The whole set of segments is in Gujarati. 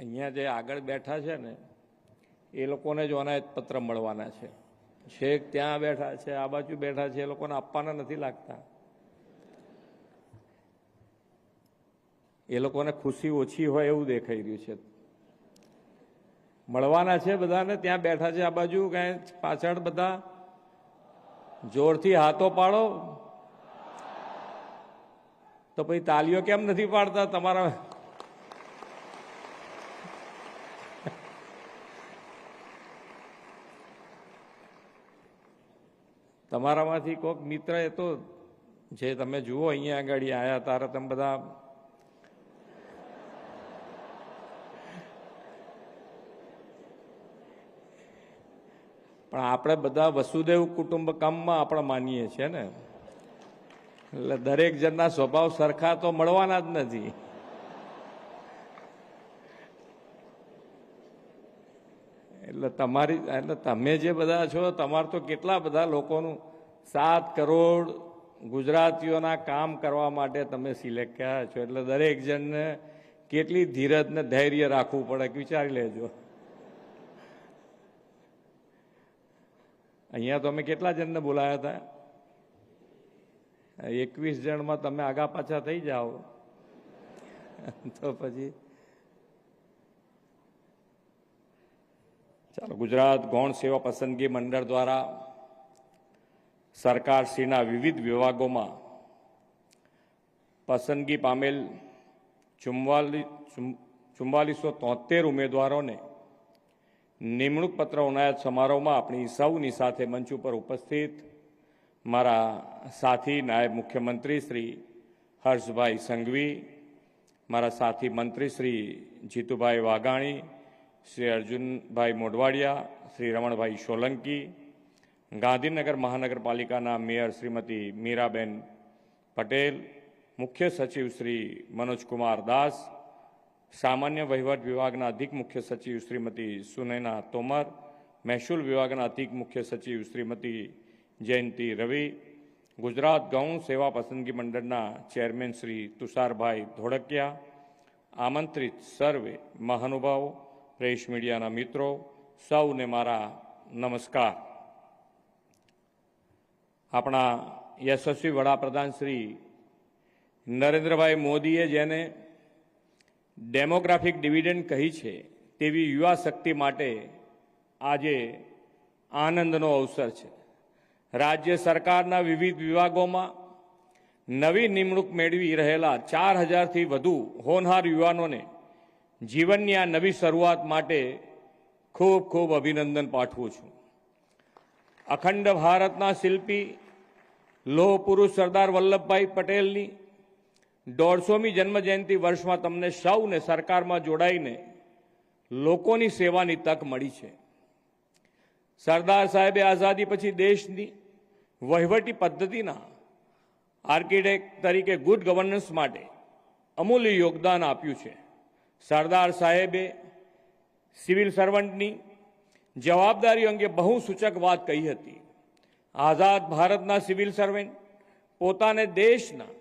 અહીંયા જે આગળ બેઠા છે ને એ લોકોને જ અનાયત પત્ર મળવાના છે. છેક ત્યાં બેઠા છે, આ બાજુ બેઠા છે, એ લોકોને આપવાના નથી લાગતા. એ લોકોને ખુશી ઓછી હોય એવું દેખાઈ રહ્યું છે. મળવાના છે બધાને. ત્યાં બેઠા છે આ બાજુ, કઈ પાછળ બધા જોરથી હાથો પાડો. તો પછી તાલીઓ કેમ નથી પાડતા તમારા? તમારામાંથી કોઈક મિત્ર એ તો જે તમે જુઓ અહીંયા આગળ આવ્યા તારે તમે બધા પણ આપણે બધા વસુદેવ કુટુંબકમમાં આપણે માનીએ છીએ ને, એટલે દરેક જણના સ્વભાવ સરખા તો મળવાના જ નથી. એટલે તમે જે બધા છો, તમારે તો કેટલા બધા લોકોનું 7 કરોડ ગુજરાતીઓના કામ કરવા માટે તમે સિલેક્ટ કર્યા છો. એટલે દરેક જણને કેટલી ધીરજ ને ધૈર્ય રાખવું પડે વિચારી લેજો. અહીંયા તો અમે કેટલા જણને બોલાયા હતા? 21 જણમાં તમે આગા પાછા થઈ જાઓ તો પછી ચાલો. ગુજરાત ગૌણ સેવા પસંદગી મંડળ દ્વારા સરકારશ્રીના વિવિધ વિભાગોમાં પસંદગી પામેલ 4473 ઉમેદવારોને નિમણૂક પત્ર એનાયત સમારોહમાં આપણી સૌની સાથે મંચ ઉપર ઉપસ્થિત મારા સાથી નાયબ મુખ્યમંત્રી શ્રી હર્ષભાઈ સંઘવી, મારા સાથી મંત્રી શ્રી જીતુભાઈ વાઘાણી, શ્રી અર્જુનભાઈ મોઢવાડિયા, શ્રી રમણભાઈ સોલંકી, ગાંધીનગર મહાનગરપાલિકાના મેયર શ્રીમતી મીરાબેન પટેલ, મુખ્ય સચિવ શ્રી મનોજકુમાર દાસ, સામાન્ય વહીવટ વિભાગના અધિક મુખ્ય સચિવ શ્રીમતી સુનૈના તોમર, મહેસૂલ વિભાગના અધિક મુખ્ય સચિવ શ્રીમતી જયંતિ રવિ, ગુજરાત ગૌણ સેવા પસંદગી મંડળના ચેરમેન શ્રી તુષારભાઈ ધોળકિયા, આમંત્રિત સર્વે મહાનુભાવો, પ્રેસ મીડિયાના મિત્રો, સૌને મારા નમસ્કાર. આપણા યશસ્વી વડાપ્રધાન શ્રી નરેન્દ્રભાઈ મોદીએ જેને ડેમોગ્રાફિક ડિવિડન્ડ કહી છે, તેવી યુવા શક્તિ માટે આજે આનંદનો અવસર છે. રાજ્ય સરકારના વિવિધ વિભાગોમાં નવી નિમણૂક મેળવી રહેલા 4000થી વધુ હોનહાર યુવાનોને જીવનની આ નવી શરૂઆત માટે ખૂબ ખૂબ અભિનંદન પાઠવું છું. અખંડ ભારતના શિલ્પી લોહ પુરુષ સરદાર વલ્લભભાઈ પટેલની 150મી જન્મજયંતિ વર્ષમાં તમને સૌને સરકારમાં જોડાઈને લોકોની સેવાની તક મળી છે. સરદાર સાહેબે આઝાદી પછી દેશની વહીવટી પદ્ધતિના આર્કિટેક્ટ તરીકે ગુડ ગવર્નન્સ માટે અમૂલ્ય યોગદાન આપ્યું છે. સરદાર સાહેબે સિવિલ સર્વન્ટની જવાબદારી અંગે બહુ સૂચક વાત કહી હતી. આઝાદ ભારતના સિવિલ સર્વન્ટ પોતાને દેશના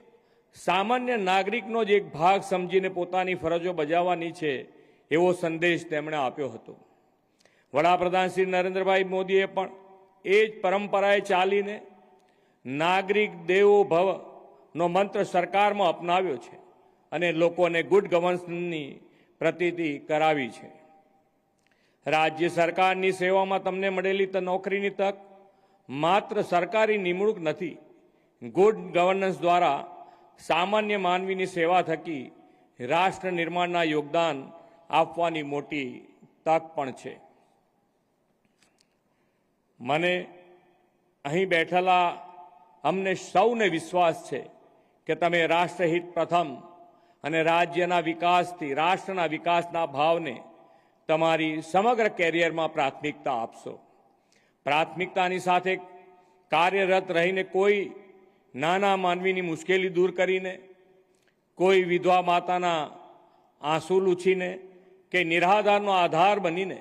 સામાન્ય નાગરિકનો જ એક ભાગ સમજીને પોતાની ફરજો બજાવવાની છે એવો સંદેશ તેમણે આપ્યો હતો. વડાપ્રધાન શ્રી નરેન્દ્રભાઈ મોદીએ પણ એ જ પરંપરાએ ચાલીને નાગરિક દેવો ભવનો મંત્ર સરકારમાં અપનાવ્યો છે અને લોકોને ગુડ ગવર્નન્સની પ્રતીતિ કરાવી છે. રાજ્ય સરકારની સેવામાં તમને મળેલી નોકરીની તક માત્ર સરકારી નિમણૂક નથી, ગુડ ગવર્નન્સ દ્વારા સામાન્ય માનવીની સેવા થકી રાષ્ટ્ર નિર્માણના યોગદાન આપવાની મોટી તક પણ છે. મને અહીં બેઠેલા અમને સૌને વિશ્વાસ છે કે તમે રાષ્ટ્રહિત પ્રથમ અને રાજ્યના વિકાસથી રાષ્ટ્રના વિકાસના ભાવને તમારી સમગ્ર કેરિયરમાં પ્રાથમિકતા આપશો. પ્રાથમિકતાની સાથે કાર્યરત રહીને કોઈ નાના માનવીની મુશ્કેલી દૂર કરીને, કોઈ વિધવા માતાના આંસુ લૂછીને કે નિરાધારનો આધાર બનીને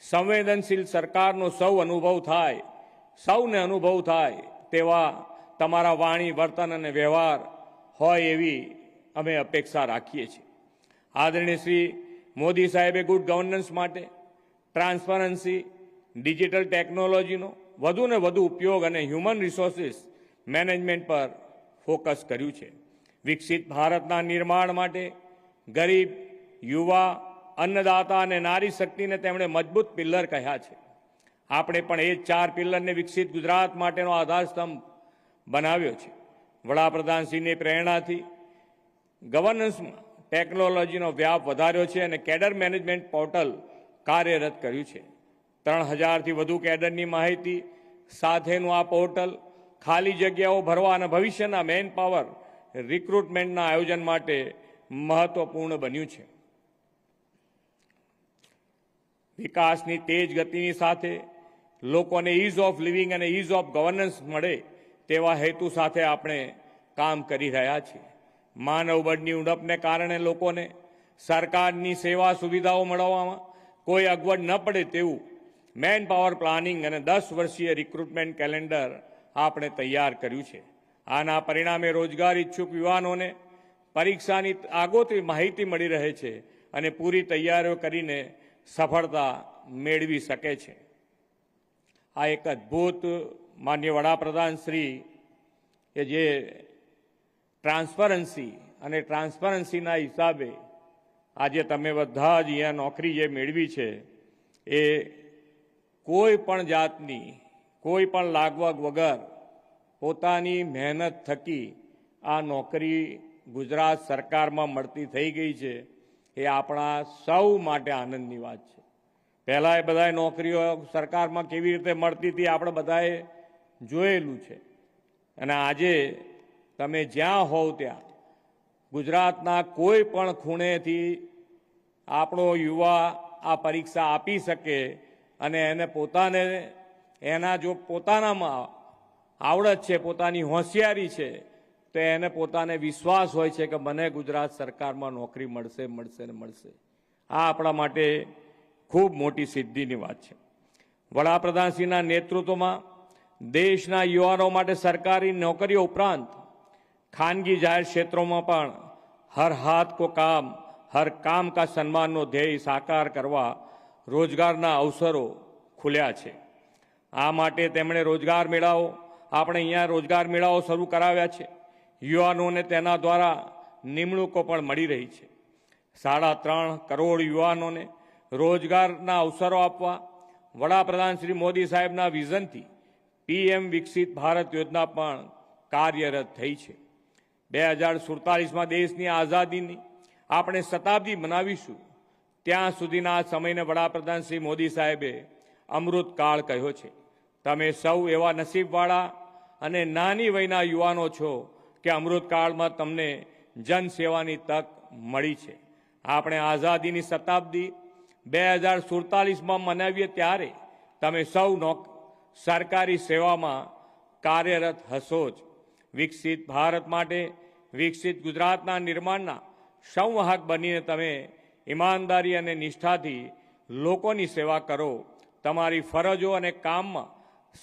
સંવેદનશીલ સરકારનો સૌને અનુભવ થાય તેવા તમારા વાણી, વર્તન અને વ્યવહાર હોય એવી અમે અપેક્ષા રાખીએ છીએ. આદરણીય શ્રી મોદી સાહેબે ગુડ ગવર્નન્સ માટે ટ્રાન્સપરન્સી, ડિજિટલ ટેકનોલોજીનો વધુ ને વધુ ઉપયોગ અને હ્યુમન રિસોર્સિસ મેનેજમેન્ટ પર ફોકસ કર્યું છે. વિકસિત ભારતના નિર્માણ માટે ગરીબ, યુવા, અન્નદાતા અને નારી શક્તિને તેમણે મજબૂત પિલ્લર કહ્યા છે. આપણે પણ એ 4 પિલ્લરને વિકસિત ગુજરાત માટેનો આધારસ્તંભ બનાવ્યો છે. વડાપ્રધાનશ્રીની પ્રેરણાથી ગવર્નન્સમાં ટેકનોલોજીનો વ્યાપ વધાર્યો છે અને કેડર મેનેજમેન્ટ પોર્ટલ કાર્યરત કર્યું છે. 3000થી વધુ કેડરની માહિતી સાથેનું આ પોર્ટલ ખાલી જગ્યાઓ ભરવા અને ભવિષ્યના મેન પાવર રિક્રુટમેન્ટના આયોજન માટે મહત્વપૂર્ણ બન્યું છે. વિકાસની તેજ ગતિની સાથે લોકોને ઇઝ ઓફ લિવિંગ અને ઇઝ ઓફ ગવર્નન્સ મળે તેવા હેતુ સાથે આપણે કામ કરી રહ્યા છીએ. માનવબળની ઉણપને કારણે લોકોને સરકારની સેવા સુવિધાઓ મળવામાં કોઈ અગવડ ન પડે તેવું મેન પાવર પ્લાનિંગ અને 10 વર્ષીય રિક્રુટમેન્ટ કેલેન્ડર આપણે તૈયાર કર્યું છે. આના પરિણામે રોજગાર ઈચ્છુક યુવાનોને પરીક્ષાની આગોતરી માહિતી મળી રહે છે અને પૂરી તૈયારીઓ કરીને સફળતા મેળવી શકે છે. આ એક અદ્ભુત માન્ય વડાપ્રધાન શ્રી કે જે ટ્રાન્સપરન્સી અને ટ્રાન્સપરન્સીના હિસાબે આજે તમે બધા જ અહીંયા નોકરી જે મેળવી છે એ કોઈ પણ જાતની કોઈ પણ લાગવગ વગર પોતાની મહેનત થકી આ નોકરી ગુજરાત સરકારમાં મળતી થઈ ગઈ છે. એ આપણા સૌ માટે આનંદની વાત છે. પહેલાં એ બધાએ નોકરીઓ સરકારમાં કેવી રીતે મળતી હતી આપણે બધાએ જોયેલું છે. અને આજે તમે જ્યાં હોવ ત્યાં ગુજરાતના કોઈ પણ ખૂણેથી આપણો યુવા આ પરીક્ષા આપી શકે અને એને પોતાને એના જો પોતાનામાં આવડત છે, પોતાની હોશિયારી છે, તો એને પોતાને વિશ્વાસ હોય છે કે મને ગુજરાત સરકારમાં નોકરી મળશે મળશે ને મળશે. આ આપણા માટે ખૂબ મોટી સિદ્ધિની વાત છે. વડાપ્રધાનશ્રીના નેતૃત્વમાં દેશના યુવાનો માટે સરકારી નોકરીઓ ઉપરાંત ખાનગી જાહેર ક્ષેત્રોમાં પણ હર હાથ કો કામ હર કામ કા સન્માનનો ધ્યેય સાકાર કરવા રોજગારના અવસરો ખુલ્યા છે. આ માટે તેમણે રોજગાર મેળાઓ આપણે અહીંયા રોજગાર મેળાઓ શરૂ કરાવ્યા છે. યુવાનોને તેના દ્વારા નિમણૂકો પણ મળી રહી છે. 3.5 કરોડ યુવાનોને રોજગારના અવસરો આપવા વડાપ્રધાન શ્રી મોદી સાહેબના વિઝનથી PM વિકસિત ભારત યોજના પણ કાર્યરત થઈ છે. 2047માં દેશની આઝાદીની આપણે શતાબ્દી મનાવીશું ત્યાં સુધીના આ સમયને વડાપ્રધાન શ્રી મોદી સાહેબે અમૃતકાળ કહ્યો છે. તમે સૌ એવા નસીબવાળા અને નાની વયના યુવાનો છો કે અમૃતકાળમાં તમને જનસેવાની તક મળી છે. આપણે આઝાદીની શતાબ્દી 2047માં મનાવીએ ત્યારે તમે સૌ સરકારી સેવામાં કાર્યરત હશો જ. વિકસિત ભારત માટે વિકસિત ગુજરાતના નિર્માણના સંવાહક બનીને તમે ઈમાનદારી અને નિષ્ઠાથી લોકોની સેવા કરો. તમારી ફરજો અને કામમાં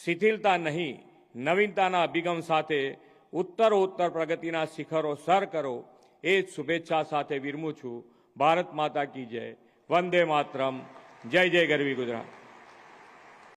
શિથિલતા નહીં, નવીનતાના અભિગમ સાથે ઉત્તરોત્તર પ્રગતિના શિખરો સર કરો. એ જ શુભેચ્છા સાથે વિરમું છું. ભારત માતા કી જય. વંદે માતરમ. જય જય ગરવી ગુજરાત.